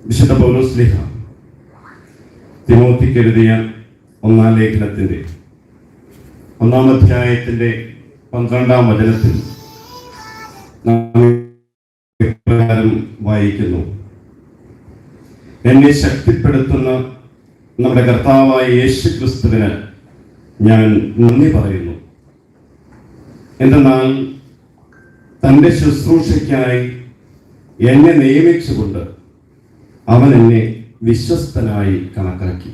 വിശുദ്ധ പൗലോസ്ലീഹ തിമോത്തിക്ക് എഴുതിയ 1-ാം ലേഖനത്തിൻ്റെ 1-ാം അധ്യായത്തിൻ്റെ 12-ാം വചനത്തിൽ നാം ഇപ്രകാരം വായിക്കുന്നു: എന്നെ ശക്തിപ്പെടുത്തുന്ന നമ്മുടെ കർത്താവായ യേശു ക്രിസ്തുവിന് ഞാൻ നന്ദി പറയുന്നു. എന്തെന്നാൽ തൻ്റെ ശുശ്രൂഷയ്ക്കായി എന്നെ നിയമിച്ചുകൊണ്ട് അവൻ എന്നെ വിശ്വസ്തനായി കണക്കാക്കി.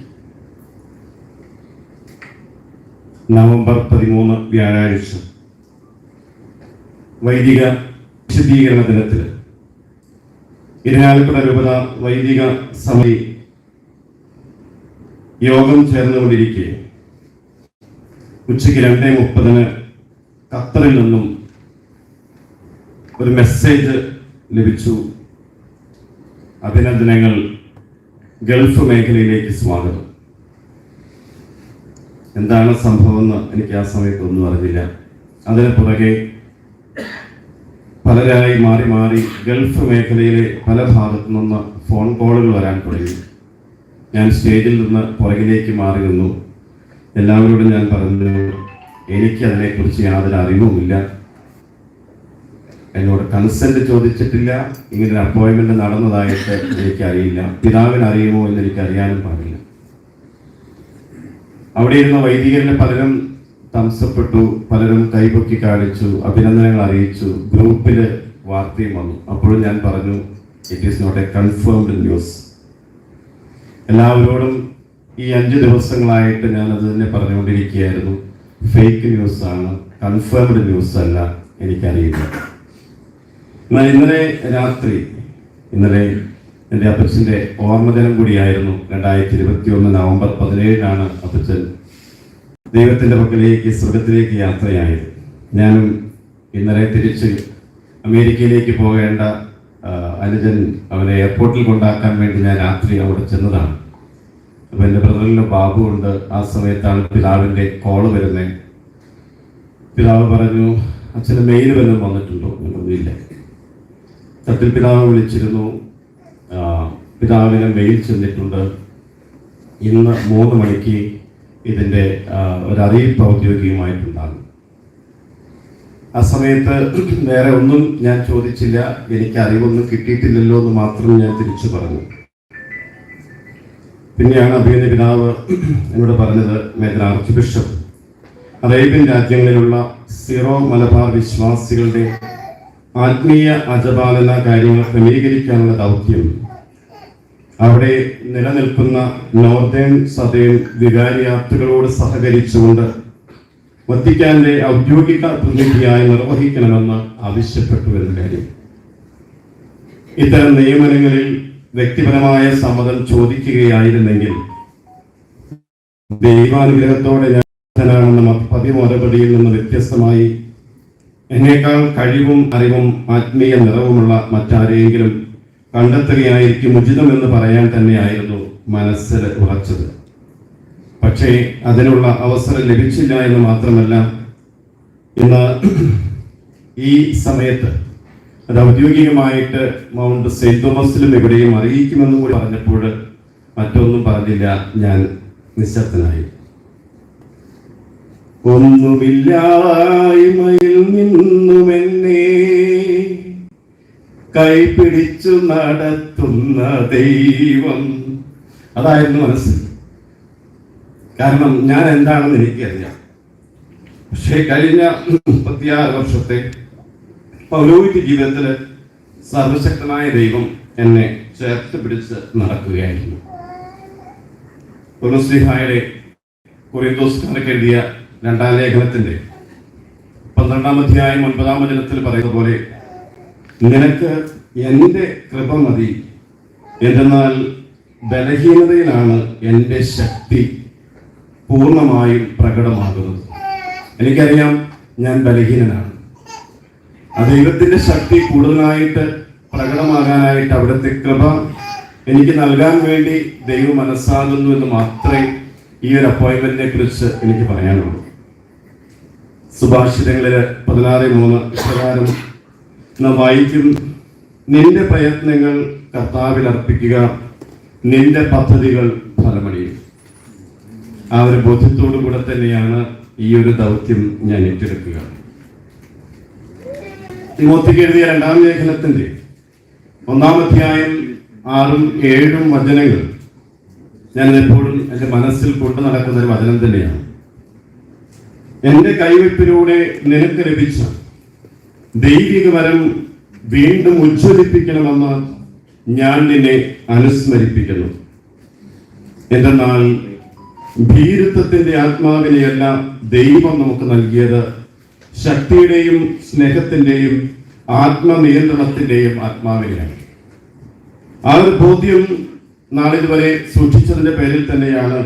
നവംബർ 13 വ്യാഴാഴ്ച വൈദിക വിശദീകരണ ദിനത്തിൽ ഇരിങ്ങാലക്കുട രൂപത വൈദിക സമിതി യോഗം ചേർന്നുകൊണ്ടിരിക്കെ ഉച്ചയ്ക്ക് 2:30 ഖത്തറിൽ നിന്നും ഒരു മെസ്സേജ് ലഭിച്ചു: അഭിനന്ദനങ്ങൾ, ഗൾഫ് മേഖലയിലേക്ക് സ്വാഗതം. എന്താണ് സംഭവമെന്ന് എനിക്ക് ആ സമയത്തൊന്നും അറിഞ്ഞില്ല. അതിന് പുറകെ പലരായി മാറി മാറി ഗൾഫ് മേഖലയിലെ പല ഭാഗത്തു നിന്ന് ഫോൺ കോളുകൾ വരാൻ തുടങ്ങി. ഞാൻ സ്റ്റേജിൽ നിന്ന് പുറകിലേക്ക് മാറി നിന്നു. എല്ലാവരോടും ഞാൻ പറഞ്ഞു, എനിക്ക് അതിനെക്കുറിച്ച് യാതൊരു അറിവുമില്ല, എന്നോട് കൺസെന്റ് ചോദിച്ചിട്ടില്ല, ഇങ്ങനൊരു അപ്പോയിൻമെന്റ് നടന്നതായിട്ട് എനിക്കറിയില്ല, പിതാവിന് അറിയുമോ എന്ന് എനിക്ക് അറിയാനും പാടില്ല. അവിടെ ഇരുന്ന വൈദികരിൽ പലരും തംസപ്പെട്ടു, പലരും കൈപൊക്കി കാണിച്ചു, അഭിനന്ദനങ്ങൾ അറിയിച്ചു, ഗ്രൂപ്പിൽ വാർത്തയും വന്നു. അപ്പോഴും ഞാൻ പറഞ്ഞു, it is not a confirmed news. എല്ലാവരോടും ഈ 5 ദിവസങ്ങളായിട്ട് ഞാൻ അത് തന്നെ പറഞ്ഞുകൊണ്ടിരിക്കുകയായിരുന്നു. ഫേക്ക് ന്യൂസ് ആണ്, കൺഫേംഡ് ന്യൂസ് അല്ല, എനിക്കറിയില്ല. എന്നാൽ ഇന്നലെ രാത്രി, ഇന്നലെ എൻ്റെ അപ്പച്ചൻ്റെ ഓർമ്മദിനം കൂടിയായിരുന്നു. 2021 നവംബർ 17 അപ്പച്ചൻ ദൈവത്തിൻ്റെ പക്കലേക്ക്, സ്വർഗത്തിലേക്ക് യാത്രയായത്. ഞാനും ഇന്നലെ തിരിച്ച് അമേരിക്കയിലേക്ക് പോകേണ്ട അനുജൻ അവനെ എയർപോർട്ടിൽ കൊണ്ടാക്കാൻ വേണ്ടി ഞാൻ രാത്രി അവിടെ ചെന്നതാണ്. അപ്പോൾ എൻ്റെ ബ്രദറിൻ്റെ ബാബു ഉണ്ട്. ആ സമയത്താണ് പിതാവിൻ്റെ കോള് വരുന്നത്. പിതാവ് പറഞ്ഞു, അച്ഛന് മെയിൽ വല്ലതും വന്നിട്ടുണ്ടോ? ഒന്നുമില്ല. സത്യത്തിൽ പിതാവ് വിളിച്ചിരുന്നു. പിതാവിന് മെയിൽ ചെന്നിട്ടുണ്ട്. ഇന്ന് 3 മണിക്ക് ഇതിൻ്റെ ഒരറിയിപ്പ് ഔദ്യോഗികമായിട്ടുണ്ടാകും. ആ സമയത്ത് വേറെ ഒന്നും ഞാൻ ചോദിച്ചില്ല. എനിക്ക് അറിവൊന്നും കിട്ടിയിട്ടില്ലല്ലോ എന്ന് മാത്രം ഞാൻ തിരിച്ചു പറഞ്ഞു. പിന്നെയാണ് അഭിനന്ദ പിതാവ് എന്നോട് പറഞ്ഞത്, മേജർ ആർച്ച് ബിഷപ്പ് അറേബ്യൻ രാജ്യങ്ങളിലുള്ള സീറോ മലബാർ വിശ്വാസികളുടെ ആത്മീയ അജപാലന കാര്യങ്ങൾ ക്രമീകരിക്കാനുള്ള ദൗത്യം അവിടെ നിലനിൽക്കുന്ന നോർത്തേൺ സദേൺ വികാരിയാത്തുകളോട് സഹകരിച്ചുകൊണ്ട് വത്തിക്കാന്റെ ഔദ്യോഗിക പ്രതിനിധിയായി നിർവഹിക്കണമെന്ന് ആവശ്യപ്പെട്ടു എന്ന കാര്യം. ഇത്തരം നിയമനങ്ങളിൽ വ്യക്തിപരമായ സമ്മതം ചോദിക്കുകയായിരുന്നെങ്കിൽ ദൈവാനുഗ്രഹത്തോടെ ഞാനാണെന്ന പതിവ് മറുപടിയിൽ നിന്ന് വ്യത്യസ്തമായി എന്നേക്കാൾ കഴിവും അറിവും ആത്മീയ നിറവുമുള്ള മറ്റാരെയെങ്കിലും കണ്ടെത്തുകയായിരിക്കും ഉചിതമെന്ന് പറയാൻ തന്നെയായിരുന്നു മനസ്സിൽ ഉറച്ചത്. പക്ഷേ അതിനുള്ള അവസരം ലഭിച്ചില്ല എന്ന് മാത്രമല്ല, ഇന്ന് ഈ സമയത്ത് അത് ഔദ്യോഗികമായിട്ട് മൗണ്ട് സെയിന്റ് തോമസിലും എവിടെയും അറിയിക്കുമെന്നും കൂടി പറഞ്ഞപ്പോൾ മറ്റൊന്നും പറഞ്ഞില്ല. ഞാൻ നിശബ്ദനായി. ഒന്നുമില്ലായ്മയിൽ നിന്നുമെന്നെ കൈപിടിച്ചു നടത്തുന്ന ദൈവം, അതായിരുന്നു മനസ്സിൽ. കാരണം ഞാൻ എന്താണെന്ന് എനിക്കറിയാം. പക്ഷേ കഴിഞ്ഞ 36 വർഷത്തെ പൗരോഹിത്യ ജീവിതത്തിൽ സർവശക്തനായ ദൈവം എന്നെ ചേർത്ത് പിടിച്ച് നടക്കുകയായിരുന്നു. പൗലോസ്ലീഹായുടെ കൊരിന്തോസ്കാർക്ക് എഴുതിയ 2-ാം ലേഖനത്തിന്റെ 12-ാം അധ്യായം 9-ാം വചനത്തിൽ പറയുന്ന പോലെ, നിനക്ക് എൻ്റെ കൃപ മതി, എന്തെന്നാൽ ബലഹീനതയിലാണ് എൻ്റെ ശക്തി പൂർണ്ണമായും പ്രകടമാകുന്നത്. എനിക്കറിയാം ഞാൻ ബലഹീനനാണ്. ആ ദൈവത്തിന്റെ ശക്തി കൂടുതലായിട്ട് പ്രകടമാകാനായിട്ട് അവിടുത്തെ കൃപ എനിക്ക് നൽകാൻ വേണ്ടി ദൈവം മനസ്സാകുന്നു എന്ന് മാത്രമേ ഈ ഒരു അപ്പോയിന്റ്മെന്റിനെ കുറിച്ച് എനിക്ക് പറയാനുള്ളൂ. സുഭാഷിതങ്ങളില് 16:3 ഇപ്രകാരം നാം വായിക്കും: നിന്റെ പ്രയത്നങ്ങൾ കർത്താവിൽ അർപ്പിക്കുക, നിന്റെ പദ്ധതികൾ ഫലമണിയും. ആ ഒരു ബോധ്യത്തോടു കൂടെ തന്നെയാണ് ഈ ഒരു ദൗത്യം ഞാൻ ഏറ്റെടുക്കുക. തിമോത്തിക്ക് എഴുതിയ 2-ാം ലേഖനത്തിന്റെ 1-ാം അധ്യായം 6-ഉം 7-ഉം വചനങ്ങൾ ഞാനെപ്പോഴും എൻ്റെ മനസ്സിൽ കൊണ്ടു നടക്കുന്ന ഒരു വചനം തന്നെയാണ്. എന്റെ കൈവയ്പിലൂടെ നിനക്ക് ലഭിച്ച ദൈവിക വരം വീണ്ടും ഉജ്ജ്വലിപ്പിക്കണമെന്ന് ഞാൻ നിന്നെ അനുസ്മരിപ്പിക്കുന്നു. എന്തെന്നാൽ ഭീരുത്വത്തിന്റെ ആത്മാവിനെയല്ല ദൈവം നമുക്ക് നൽകിയത്, ശക്തിയുടെയും സ്നേഹത്തിന്റെയും ആത്മനിയന്ത്രണത്തിന്റെയും ആത്മാവിനെയാണ്. ആ ഒരു ബോധ്യം നാളിതുവരെ സൂക്ഷിച്ചതിന്റെ പേരിൽ തന്നെയാണ്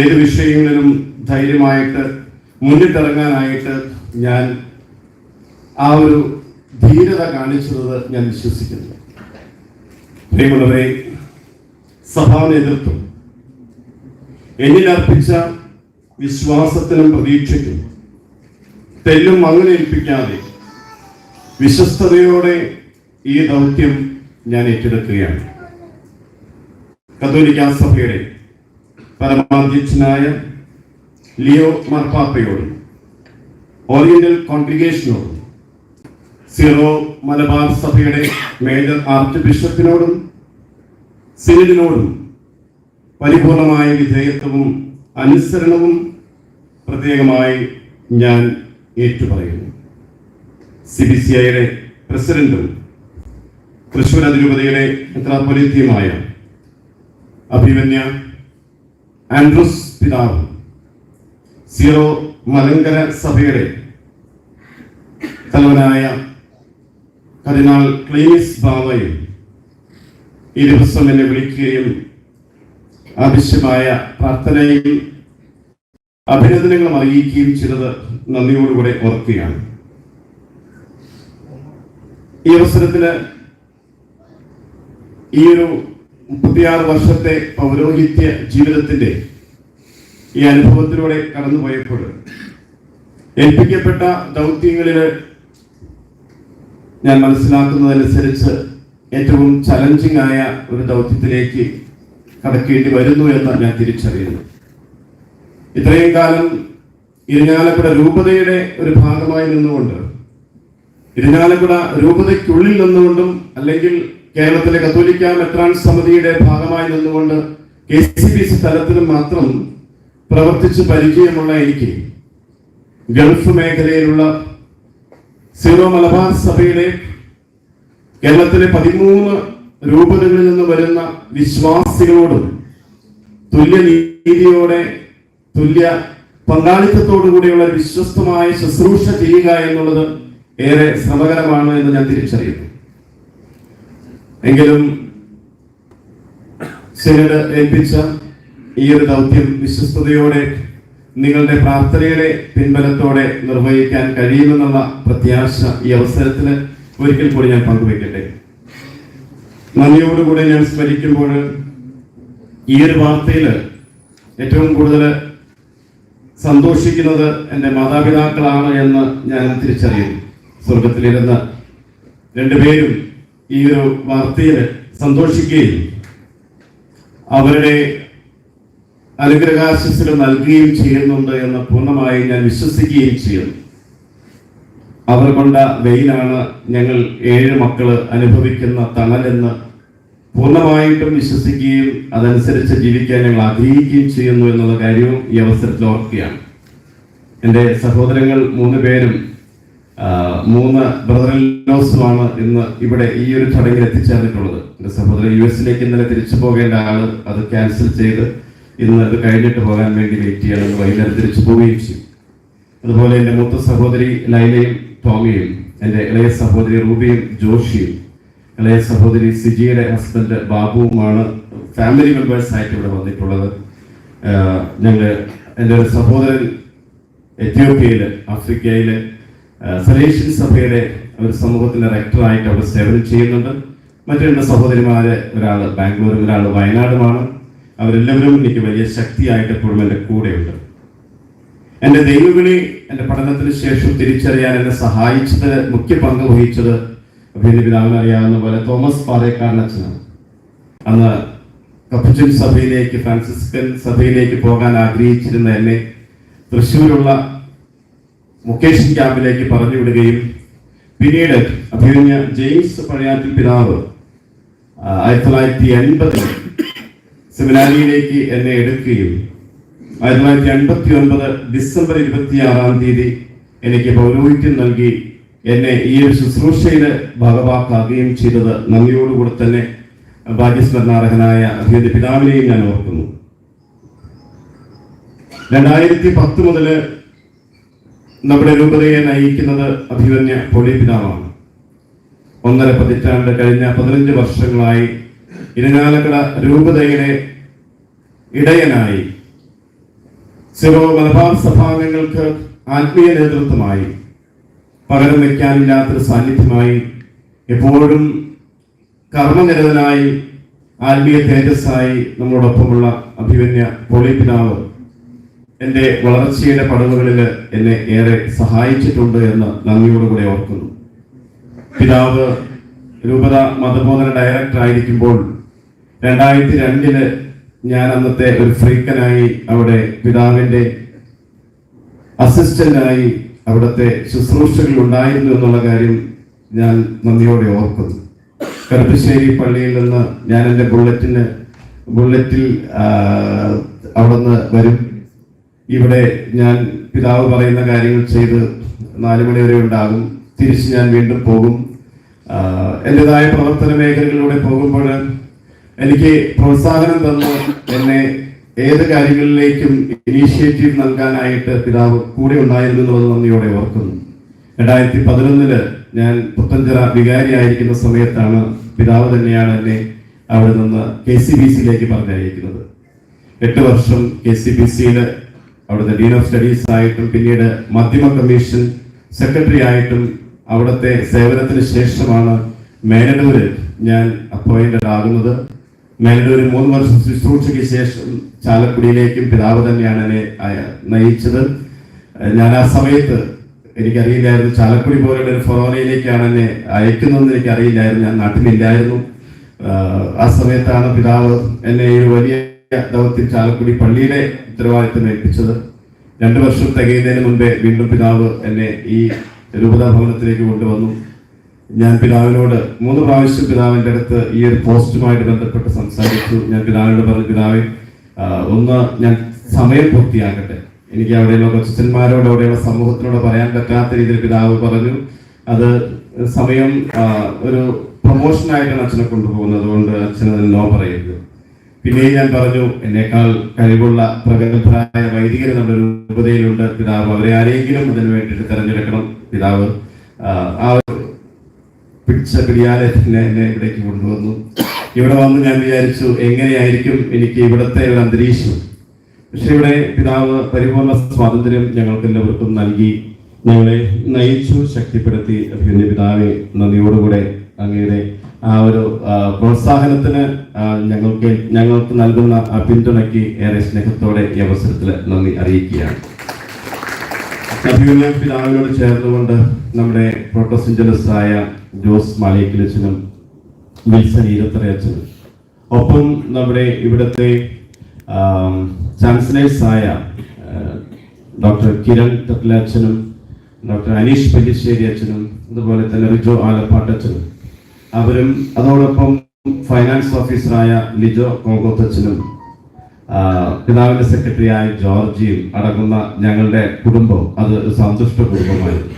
ഏത് വിഷയങ്ങളിലും ധൈര്യമായിട്ട് മുന്നിട്ടിറങ്ങാനായിട്ട് ഞാൻ ആ ഒരു ധീരത കാണിച്ചത് ഞാൻ വിശ്വസിക്കുന്നു. പ്രിയമുള്ളവരെ, സഭാ നേതൃത്വം എന്നിൽ അർപ്പിച്ച വിശ്വാസത്തിനും പ്രതീക്ഷയ്ക്കും തെല്ലും മങ്ങലേൽപ്പിക്കാതെ വിശ്വസ്തയോടെ ഈ ദൗത്യം ഞാൻ ഏറ്റെടുക്കുകയാണ്. കത്തോലിക്കാ സഭയുടെ പരമാധ്യക്ഷനായ ലിയോ മാർപ്പാപ്പയോടും ഓറിയന്റൽ കോൺഗ്രിഗേഷനോടും സീറോ മലബാർ സഭയുടെ മേജർ ആർച്ച് ബിഷപ്പിനോടും സിനഡിനോടും പരിപൂർണമായ വിധേയത്വവും അനുസരണവും പ്രത്യേകമായി ഞാൻ ഏറ്റുപറയുന്നു. CBCIയുടെ പ്രസിഡന്റും തൃശ്ശൂർ അതിരൂപതയുടെ മെത്രാപ്പൊലീത്തയുമായ അഭിമന്യ ആൻഡ്രൂസ് പിതാവും സീറോ മലങ്കര സഭയുടെ തലവനായ കർദിനാൾ ക്ലീമിസ് ബാവയും ഈ ദിവസം എന്നെ വിളിക്കുകയും ആവശ്യമായ പ്രാർത്ഥനയും അഭിനന്ദനങ്ങളും അറിയിക്കുകയും ചെയ്തത് നന്ദിയോടുകൂടെ ഓർക്കുകയാണ്. ഈ അവസരത്തില് ഈ ഒരു 36 വർഷത്തെ പൗരോഹിത്യ ജീവിതത്തിന്റെ ഈ അനുഭവത്തിലൂടെ കടന്നുപോയപ്പോൾ ഏൽപ്പിക്കപ്പെട്ട ദൗത്യങ്ങളിൽ ഞാൻ മനസ്സിലാക്കുന്നതനുസരിച്ച് ഏറ്റവും ചലഞ്ചിങ് ആയ ഒരു ദൗത്യത്തിലേക്ക് കടക്കേണ്ടി വരുന്നു എന്ന് ഞാൻ തിരിച്ചറിയുന്നു. ഇത്രയും കാലം ഇരിഞ്ഞാലക്കുട രൂപതയുടെ ഒരു ഭാഗമായി നിന്നുകൊണ്ട്, ഇരിഞ്ഞാലക്കുട രൂപതയ്ക്കുള്ളിൽ നിന്നുകൊണ്ടും അല്ലെങ്കിൽ കേരളത്തിലെ കത്തോലിക്ക മെത്രാൻ സമിതിയുടെ ഭാഗമായി നിന്നുകൊണ്ട് KCBC തലത്തിലും മാത്രം പ്രവർത്തിച്ച് പരിചയമുള്ള എനിക്ക് ഗൾഫ് മേഖലയിലുള്ള സീറോ മലബാർ സഭയുടെ കേരളത്തിലെ 13 രൂപതകളിൽ നിന്ന് വരുന്ന വിശ്വാസികളോടും തുല്യനീതിയോടെ തുല്യ പങ്കാളിത്തത്തോടുകൂടിയുള്ള വിശ്വസ്തമായ ശുശ്രൂഷ ചെയ്യുക എന്നുള്ളത് ഏറെ ശ്രമകരമാണ് എന്ന് ഞാൻ തിരിച്ചറിയുന്നു. എങ്കിലും സിനഡ് ഏൽപ്പിച്ച ഈ ഒരു ദൗത്യം വിശ്വസ്തയോടെ നിങ്ങളുടെ പ്രാർത്ഥനയുടെ പിൻബലത്തോടെ നിർവഹിക്കാൻ കഴിയുമെന്നുള്ള പ്രത്യാശ ഈ അവസരത്തിൽ ഒരിക്കൽ കൂടി ഞാൻ പങ്കുവയ്ക്കട്ടെ. നന്ദിയോടുകൂടെ ഞാൻ സ്മരിക്കുമ്പോൾ ഈ ഒരു വാർത്തയിൽ ഏറ്റവും കൂടുതൽ സന്തോഷിക്കുന്നത് എൻ്റെ മാതാപിതാക്കളാണ് എന്ന് ഞാൻ തിരിച്ചറിയുന്നു. സ്വർഗത്തിലിരുന്ന് രണ്ടുപേരും ഈ ഒരു വാർത്തയിൽ സന്തോഷിക്കുകയും അവരുടെ അനുഗ്രഹാശിസ്സുകൾ നൽകുകയും ചെയ്യുന്നുണ്ട് എന്ന് പൂർണ്ണമായി ഞാൻ വിശ്വസിക്കുകയും ചെയ്യുന്നു. അവർ കൊണ്ട വെയിലാണ് ഞങ്ങൾ 7 മക്കള് അനുഭവിക്കുന്ന തണലെന്ന് പൂർണ്ണമായിട്ടും വിശ്വസിക്കുകയും അതനുസരിച്ച് ജീവിക്കാൻ ഞങ്ങൾ ആഗ്രഹിക്കുകയും ചെയ്യുന്നു എന്നുള്ള കാര്യവും ഈ അവസരത്തിൽ ഓർക്കുകയാണ്. എൻ്റെ സഹോദരങ്ങൾ 3 പേരും 3 ബ്രദർ-ഇൻ-ലോസുമാണ് ഇന്ന് ഇവിടെ ഈ ഒരു ചടങ്ങിൽ എത്തിച്ചേർന്നിട്ടുള്ളത്. എൻ്റെ സഹോദരൻ US ഇന്നലെ തിരിച്ചു പോകേണ്ട ആള് അത് ക്യാൻസൽ ചെയ്ത് ഇന്ന് അത് കഴിഞ്ഞിട്ട് പോകാൻ വേണ്ടി വെയിറ്റ് ചെയ്യണം. വൈകുന്നേരം തിരിച്ചു പോവുകയും ചെയ്യും. അതുപോലെ എൻ്റെ മൂത്ത സഹോദരി ലൈലയും ടോമിയും, എൻ്റെ ഇളയ സഹോദരി റൂബിയും ജോഷിയും, ഇളയ സഹോദരി സിജിയുടെ ഹസ്ബൻഡ് ബാബുവുമാണ് ഫാമിലി മെമ്പേഴ്സ് ആയിട്ട് ഇവിടെ വന്നിട്ടുള്ളത്. എൻ്റെ ഒരു സഹോദരൻ എത്യോപ്യയിൽ, ആഫ്രിക്കയിൽ സലേഷ്യൻ സഭയുടെ ഒരു സമൂഹത്തിന്റെ റെക്ടറായിട്ട് അവിടെ സേവനം ചെയ്യുന്നുണ്ട്. മറ്റു 2 സഹോദരിമാര്, ഒരാൾ ബാംഗ്ലൂരും ഒരാൾ വയനാടുമാണ്. അവരെല്ലാവരും എനിക്ക് വലിയ ശക്തിയായിട്ട് എപ്പോഴും എൻ്റെ കൂടെയുണ്ട്. എൻ്റെ ദൈവവിളി എൻ്റെ പഠനത്തിന് ശേഷം തിരിച്ചറിയാൻ എന്നെ സഹായിച്ചത്, മുഖ്യ പങ്ക് വഹിച്ചത് അഭിനന്ദ പിതാവിനെ അറിയാവുന്ന പോലെ തോമസ് പാറേക്കാരൻ അച്ഛനാണ്. അന്ന് കപ്പുച്ചൻ സഭയിലേക്ക്, ഫ്രാൻസിസ്കൻ സഭയിലേക്ക് പോകാൻ ആഗ്രഹിച്ചിരുന്ന എന്നെ തൃശ്ശൂരുള്ള മുക്കേഷൻ ക്യാമ്പിലേക്ക് പറഞ്ഞു വിടുകയും പിന്നീട് അഭിമന്യ ജെയിംസ് പഴയാറ്റിൽ പിതാവ് 1980 സെമിനാരിയിലേക്ക് എന്നെ എടുക്കുകയും 1989 ഡിസംബർ 26 എനിക്ക് പൗരോഹിത്യം നൽകി എന്നെ ഈ ഒരു ശുശ്രൂഷയിൽ ഭാഗവാക്കാക്കുകയും ചെയ്തത് നന്ദിയോടുകൂടി തന്നെ ഭാഗ്യസ്മരണാർഹനായ അഭിമന്യ പിതാവിനെയും ഞാൻ ഓർക്കുന്നു. 2010 മുതൽ നമ്മുടെ രൂപതയെ നയിക്കുന്നത് അഭിമന്യ പോളി പിതാവാണ്. 1.5 പതിറ്റാണ്ട് കഴിഞ്ഞ 15 വർഷങ്ങളായി ഇരിങ്ങാലക്കുട രൂപതയുടെ ഇടയനായി സിറോ മലബാർ സഭാംഗങ്ങൾക്ക് ആത്മീയ നേതൃത്വമായി, പകരം വയ്ക്കാനില്ലാത്തൊരു സാന്നിധ്യമായി, എപ്പോഴും കർമ്മനിരതനായി, ആത്മീയ തേജസ്സായി നമ്മളോടൊപ്പമുള്ള അഭിമന്യ പോളി പിതാവ് എൻ്റെ വളർച്ചയുടെ പടവുകളിൽ എന്നെ ഏറെ സഹായിച്ചിട്ടുണ്ട് എന്ന് നന്ദിയോടുകൂടെ ഓർക്കുന്നു. പിതാവ് രൂപത മതബോധന ഡയറക്ടർ ആയിരിക്കുമ്പോൾ 2002 ഞാൻ അന്നത്തെ ഒരു ഫ്രീക്കനായി അവിടെ പിതാവിൻ്റെ അസിസ്റ്റന്റായി അവിടുത്തെ ശുശ്രൂഷകൾ ഉണ്ടായിരുന്നു എന്നുള്ള കാര്യം ഞാൻ നന്ദിയോടെ ഓർക്കുന്നു. കറുപ്പശ്ശേരി പള്ളിയിൽ നിന്ന് ഞാൻ എൻ്റെ ബുള്ളറ്റിൽ അവിടുന്ന് വരും. ഇവിടെ ഞാൻ പിതാവ് പറയുന്ന കാര്യങ്ങൾ ചെയ്ത് 4 മണി വരെ ഉണ്ടാകും. തിരിച്ച് ഞാൻ വീണ്ടും പോകും. എൻ്റെതായ പ്രവർത്തന മേഖലകളിലൂടെ പോകുമ്പോൾ എനിക്ക് പ്രോത്സാഹനം തന്ന് എന്നെ ഏത് കാര്യങ്ങളിലേക്കും ഇനീഷ്യേറ്റീവ് നൽകാനായിട്ട് പിതാവ് കൂടെ ഉണ്ടായിരുന്നു എന്നുള്ളത് നന്ദിയോടെ ഓർക്കുന്നു. 2011 ഞാൻ പുത്തഞ്ചിറ വികാരിയായിരിക്കുന്ന സമയത്താണ് പിതാവ് തന്നെയാണ് എന്നെ അവിടെ നിന്ന് KCBC-യിലേക്ക് പറഞ്ഞയക്കുന്നത്. 8 വർഷം KCBC-യിൽ അവിടുത്തെ ഡീൻ ഓഫ് സ്റ്റഡീസ് ആയിട്ടും പിന്നീട് മാധ്യമ കമ്മീഷൻ സെക്രട്ടറി ആയിട്ടും അവിടുത്തെ സേവനത്തിന് ശേഷമാണ് മേലടൂര് ഞാൻ അപ്പോയിന്റഡ് ആകുന്നത്. മേലടൂര് 3 വർഷം ശുശ്രൂഷയ്ക്ക് ശേഷം ചാലക്കുടിയിലേക്കും പിതാവ് തന്നെയാണ് എന്നെ നയിച്ചത്. ഞാൻ ആ സമയത്ത് എനിക്കറിയില്ലായിരുന്നു ചാലക്കുടി പോലുള്ള ഒരു ഫൊറോനയിലേക്കാണ് എന്നെ അയക്കുന്നതെന്ന് എനിക്കറിയില്ലായിരുന്നു. ഞാൻ നാട്ടിലില്ലായിരുന്നു. ആ സമയത്താണ് പിതാവ് എന്നെ ഒരു വലിയ ദൗത്യം ചാലക്കുടി പള്ളിയുടെ ഉത്തരവാദിത്തം ഏൽപ്പിച്ചത്. 2 വർഷം തികയുന്നതിന് മുമ്പേ വീണ്ടും പിതാവ് എന്നെ ഈ രൂപതാ ഭവനത്തിലേക്ക് കൊണ്ടുവന്നു. ഞാൻ പിതാവിനോട് 3 പ്രാവശ്യം പിതാവിൻ്റെ അടുത്ത് ഈ ഒരു പോസ്റ്റുമായിട്ട് ബന്ധപ്പെട്ട് സംസാരിച്ചു. ഞാൻ പിതാവിനോട് പറഞ്ഞു, പിതാവേ, ഒന്ന് ഞാൻ സമയം പൂർത്തിയാക്കട്ടെ. എനിക്ക് അവിടെയുള്ള കൊച്ചന്മാരോട് അവിടെയുള്ള സമൂഹത്തിനോട് പറയാൻ പറ്റാത്ത രീതിയിൽ പിതാവ് പറഞ്ഞു. അത് സമയം ഒരു പ്രൊമോഷനായിട്ടാണ് അച്ഛനെ കൊണ്ടുപോകുന്നത്, അതുകൊണ്ട് അച്ഛൻ അതിന് നോ പറയരുത്. പിന്നെയും ഞാൻ പറഞ്ഞു, എന്നേക്കാൾ കഴിവുള്ള പ്രഗത്ഭരായ വൈദികർ നമ്മുടെ രൂപതയിലുണ്ട് പിതാവ്, അവരെ ആരെങ്കിലും അതിനു വേണ്ടിയിട്ട് തെരഞ്ഞെടുക്കണം. പിതാവ് ആ പിടിച്ച പിടിയാലെ തന്നെ എന്നെ ഇവിടേക്ക് കൊണ്ടുവന്നു. ഇവിടെ വന്ന് ഞാൻ വിചാരിച്ചു എങ്ങനെയായിരിക്കും എനിക്ക് ഇവിടുത്തെ ഒരു അന്തരീക്ഷം. പക്ഷെ ഇവിടെ പിതാവ് പരിപൂർണ സ്വാതന്ത്ര്യം ഞങ്ങൾക്ക് എല്ലാവർക്കും നൽകി, ഞങ്ങളെ നയിച്ചു, ശക്തിപ്പെടുത്തി. അഭിനന്ദ പിതാവെ, നന്ദിയോടുകൂടെ അങ്ങയുടെ ആ ഒരു പ്രോത്സാഹനത്തിന് ഞങ്ങൾക്ക് നൽകുന്ന ആ പിന്തുണയ്ക്ക് ഏറെ സ്നേഹത്തോടെ ഈ അവസരത്തിൽ നന്ദി അറിയിക്കുകയാണ്. അഭിനന്ദ പിതാവിനോട് ചേർന്നുകൊണ്ട് നമ്മുടെ പ്രോട്ടോസിഞ്ചലസായ ജോസ് മാളിയക്കലച്ചനും വിൽസൺ ഈരത്തറയച്ചനും, ഒപ്പം നമ്മുടെ ഇവിടുത്തെ ചാൻസലേഴ്സായ ഡോക്ടർ കിരൺ തത്ലാച്ചനും ഡോക്ടർ അനീഷ് പല്ലിശ്ശേരി അച്ഛനും അതുപോലെ തന്നെ റിജോ ആലപ്പാട്ടച്ചനും, അവരും അതോടൊപ്പം ഫൈനാൻസ് ഓഫീസറായ ലിജോ കോങ്കോത്തച്ഛനും പിതാവിന്റെ സെക്രട്ടറിയായ ജോർജിയും അടങ്ങുന്ന ഞങ്ങളുടെ കുടുംബം അത് സന്തുഷ്ട കുടുംബമായിരുന്നു.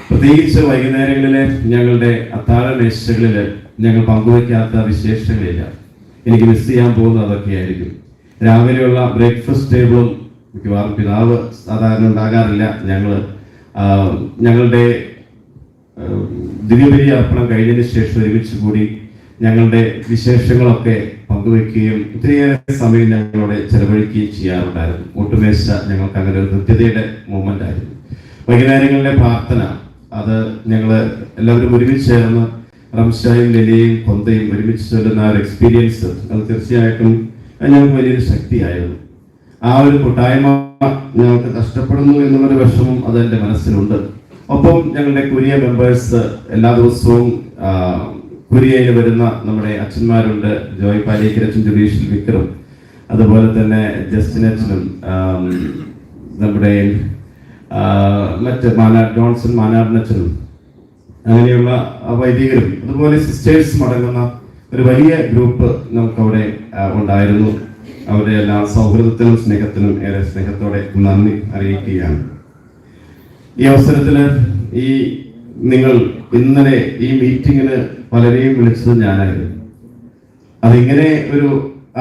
പ്രത്യേകിച്ച് വൈകുന്നേരങ്ങളിലെ ഞങ്ങളുടെ അത്താഴ മേശകളിൽ ഞങ്ങൾ പങ്കുവയ്ക്കാത്ത വിശേഷങ്ങളില്ല. എനിക്ക് മിസ് ചെയ്യാൻ പോകുന്നത് അതൊക്കെയായിരിക്കും. രാവിലെയുള്ള ബ്രേക്ക്ഫാസ്റ്റ് ടേബിളും മിക്കവാറും പിതാവ് സാധാരണ ഉണ്ടാകാറില്ല. ഞങ്ങളുടെ ദിവ്യബലി അർപ്പണം കഴിഞ്ഞതിന് ശേഷം ഒരുമിച്ച് കൂടി ഞങ്ങളുടെ വിശേഷങ്ങളൊക്കെ പങ്കുവെക്കുകയും ഒത്തിരിയേറെ സമയം ഞങ്ങളോട് ചെലവഴിക്കുകയും ചെയ്യാറുണ്ടായിരുന്നു. ഒട്ടുമേശ ഞങ്ങൾക്ക് അങ്ങനെ ഒരു കൃത്യതയുടെ മൂമെന്റ് ആയിരുന്നു. വൈകുന്നേരങ്ങളിലെ പ്രാർത്ഥന, അത് ഞങ്ങൾ എല്ലാവരും ഒരുമിച്ച് ചേർന്ന് റംഷായും ലെലിയും കൊന്തയും ഒരുമിച്ച് ചൊല്ലുന്ന ആ ഒരു എക്സ്പീരിയൻസ്, അത് തീർച്ചയായിട്ടും ഞങ്ങൾക്ക് വലിയൊരു ശക്തിയായിരുന്നു. ആ ഒരു കൂട്ടായ്മ ഞങ്ങൾക്ക് നഷ്ടപ്പെടുന്നു എന്നുള്ളൊരു വിഷമം അത് എൻ്റെ മനസ്സിലുണ്ട്. ഒപ്പം ഞങ്ങളുടെ കുരിയ മെമ്പേഴ്സ് എല്ലാ ദിവസവും കുരിയയിൽ വരുന്ന നമ്മുടെ അച്ഛന്മാരുണ്ട്. ജോയ് പാലിക്കരച്ചും ജുഡീഷ്യൽ വിക്രം, അതുപോലെ തന്നെ ജസ്റ്റിനച്ചനും നമ്മുടെ മറ്റ് ജോൺസൺ മാനാടിനച്ഛനും, അങ്ങനെയുള്ള വൈദികരും അതുപോലെ സിസ്റ്റേഴ്സും അടങ്ങുന്ന ഒരു വലിയ ഗ്രൂപ്പ് നമുക്കവിടെ ഉണ്ടായിരുന്നു. അവരുടെ എല്ലാ സൗഹൃദത്തിനും സ്നേഹത്തിനും ഏറെ സ്നേഹത്തോടെ നന്ദി അറിയിക്കുകയാണ്. ഈ അവസരത്തിൽ നിങ്ങൾ ഇന്നലെ ഈ മീറ്റിങ്ങിന് പലരെയും വിളിച്ചത് ഞാനായിരുന്നു. അതിങ്ങനെ ഒരു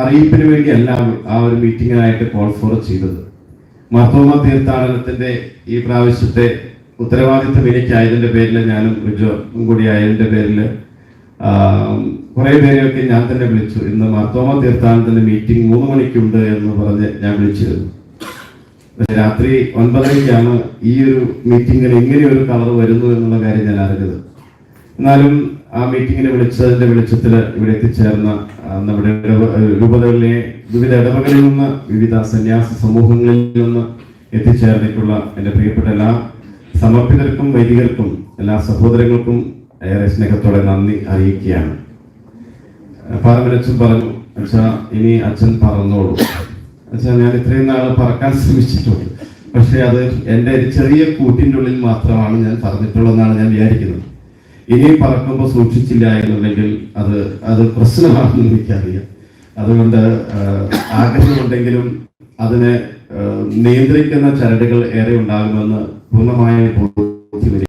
അറിയിപ്പിന് വേണ്ടിയല്ല ആ ഒരു മീറ്റിങ്ങിനായിട്ട് കോൾ ഫോർ ചെയ്തത്. മാർത്തോമ തീർത്ഥാടനത്തിന്റെ ഈ പ്രാവശ്യത്തെ ഉത്തരവാദിത്വം എനിക്കായതിന്റെ പേരിൽ, ഞാനും റിജോയും കൂടി ആയതിന്റെ പേരിൽ കുറെ പേരെയൊക്കെ ഞാൻ തന്നെ വിളിച്ചു. ഇന്ന് മാർത്തോമ തീർത്ഥാടനത്തിന്റെ മീറ്റിംഗ് 3 മണിക്കുണ്ട് എന്ന് പറഞ്ഞ് ഞാൻ വിളിച്ചിരുന്നു. രാത്രി 9:30 ഈ ഒരു മീറ്റിങ്ങിന് ഇങ്ങനെ ഒരു കളർ വരുന്നു എന്നുള്ള കാര്യം ഞാൻ അറിഞ്ഞത്. എന്നാലും ആ മീറ്റിങ്ങിന് വിളിച്ചതിന്റെ വെളിച്ചത്തിൽ ഇവിടെ എത്തിച്ചേർന്ന നമ്മുടെ രൂപതകളിലെ വിവിധ ഇടവകളിൽ നിന്ന്, വിവിധ സന്യാസ സമൂഹങ്ങളിൽ നിന്ന് എത്തിച്ചേർന്നിട്ടുള്ള എൻ്റെ പ്രിയപ്പെട്ട എല്ലാ സമർപ്പിതർക്കും വൈദികർക്കും എല്ലാ സഹോദരങ്ങൾക്കും ഏറെ സ്നേഹത്തോടെ നന്ദി അറിയിക്കുകയാണ്. പാറമനച്ഛൻ പറഞ്ഞു, അച്ഛാ ഇനി അച്ഛൻ പറന്നോളൂ. അച്ഛാ ഞാൻ ഇത്രയും നാൾ പറക്കാൻ ശ്രമിച്ചിട്ടുണ്ട്, പക്ഷെ അത് എൻ്റെ ചെറിയ കൂട്ടിൻ്റെ ഉള്ളിൽ മാത്രമാണ് ഞാൻ പറഞ്ഞിട്ടുള്ളതെന്നാണ് ഞാൻ വിചാരിക്കുന്നത്. ഇനിയും പറക്കുമ്പോൾ സൂക്ഷിച്ചില്ല എന്നുണ്ടെങ്കിൽ അത് പ്രശ്നമാണെന്ന് എനിക്കറിയാം. അതുകൊണ്ട് ആഗ്രഹമുണ്ടെങ്കിലും അതിനെ നിയന്ത്രിക്കുന്ന ചരടുകൾ ഏറെ ഉണ്ടാകുമെന്ന് പൂർണ്ണമായ ബോധ്യമുണ്ട്.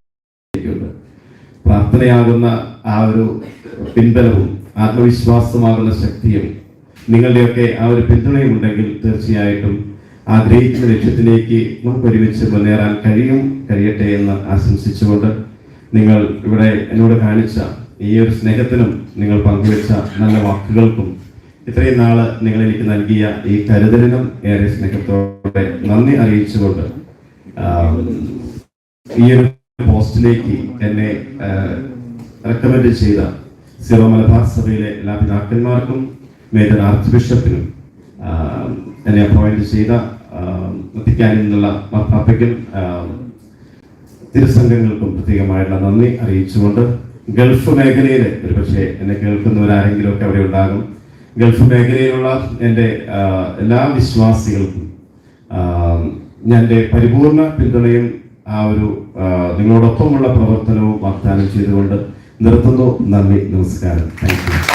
പ്രാർത്ഥനയാകുന്ന ആ ഒരു പിൻബലവും ആത്മവിശ്വാസമാകുന്ന ശക്തിയും നിങ്ങളുടെയൊക്കെ ആ ഒരു പിന്തുണയും ഉണ്ടെങ്കിൽ തീർച്ചയായിട്ടും ആഗ്രഹിക്കുന്ന ലക്ഷ്യത്തിലേക്ക് നമുക്ക് ഒരുമിച്ച് മുന്നേറാൻ കഴിയട്ടെ എന്ന് ആശംസിച്ചുകൊണ്ട്, നിങ്ങൾ ഇവിടെ എന്നോട് കാണിച്ച ഈ ഒരു സ്നേഹത്തിനും നിങ്ങൾ പങ്കുവെച്ച നല്ല വാക്കുകൾക്കും ഇത്രയും നാള് നിങ്ങൾ എനിക്ക് നൽകിയ ഈ കരുതലിനും ഏറെ സ്നേഹത്തോടെ നന്ദി അറിയിച്ചുകൊണ്ട്, ഈ ഒരു പോസ്റ്റിലേക്ക് എന്നെ റെക്കമെൻഡ് ചെയ്ത സിറോ മലബാർ സഭയിലെ എല്ലാ പിതാക്കന്മാർക്കും മേജർ ആർച്ച് ബിഷപ്പിനും എന്നെ അപ്പോയിന്റ് ചെയ്ത വത്തിക്കാനിൽ നിന്നുള്ള മാർപ്പാപ്പയ്ക്കും തിരുസംഘങ്ങൾക്കും പ്രത്യേകമായിട്ടുള്ള നന്ദി അറിയിച്ചുകൊണ്ട്, ഗൾഫ് മേഖലയിൽ ഒരുപക്ഷെ എന്നെ കേൾക്കുന്നവരാരെങ്കിലും ഒക്കെ അവിടെ ഉണ്ടാകും. ഗൾഫ് മേഖലയിലുള്ള എൻ്റെ എല്ലാ വിശ്വാസികൾക്കും ഞാൻ എൻ്റെ പരിപൂർണ പിന്തുണയും ആ ഒരു നിങ്ങളോടൊപ്പമുള്ള പ്രവർത്തനവും വാഗ്ദാനം ചെയ്തുകൊണ്ട് നിർത്തുന്നു. നന്ദി, നമസ്കാരം. Thank you.